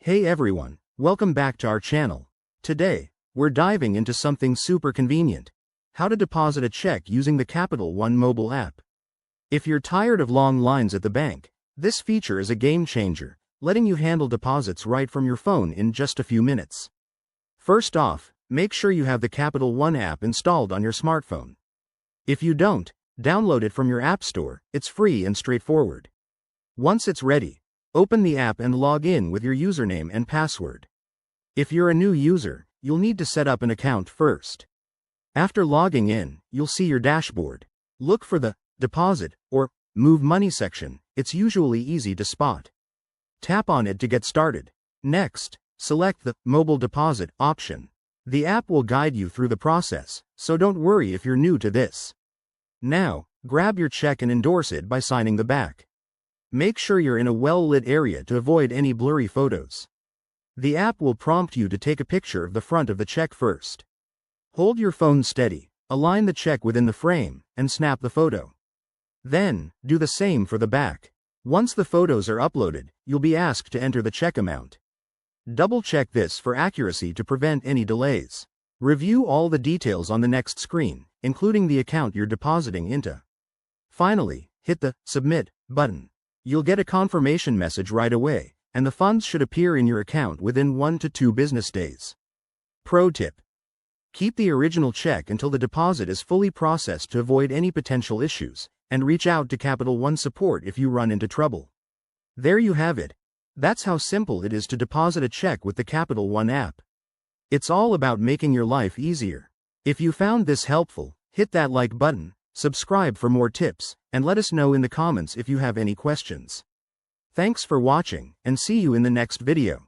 Hey everyone, welcome back to our channel. Today, we're diving into something super convenient. How to deposit a check using the Capital One mobile app. If you're tired of long lines at the bank, this feature is a game changer, letting you handle deposits right from your phone in just a few minutes. First off, make sure you have the Capital One app installed on your smartphone. If you don't, download it from your app store. It's free and straightforward. Once it's ready, open the app and log in with your username and password. If you're a new user, you'll need to set up an account first. After logging in, you'll see your dashboard. Look for the Deposit or Move Money section. It's usually easy to spot. Tap on it to get started. Next, select the Mobile Deposit option. The app will guide you through the process, so don't worry if you're new to this. Now, grab your check and endorse it by signing the back. Make sure you're in a well-lit area to avoid any blurry photos. The app will prompt you to take a picture of the front of the check first. Hold your phone steady, align the check within the frame, and snap the photo. Then, do the same for the back. Once the photos are uploaded, you'll be asked to enter the check amount. Double-check this for accuracy to prevent any delays. Review all the details on the next screen, including the account you're depositing into. Finally, hit the Submit button. You'll get a confirmation message right away, and the funds should appear in your account within 1 to 2 business days. Pro tip: keep the original check until the deposit is fully processed to avoid any potential issues, and reach out to Capital One support if you run into trouble. There you have it. That's how simple it is to deposit a check with the Capital One app. It's all about making your life easier. If you found this helpful, hit that like button, subscribe for more tips, and let us know in the comments if you have any questions. Thanks for watching, and see you in the next video.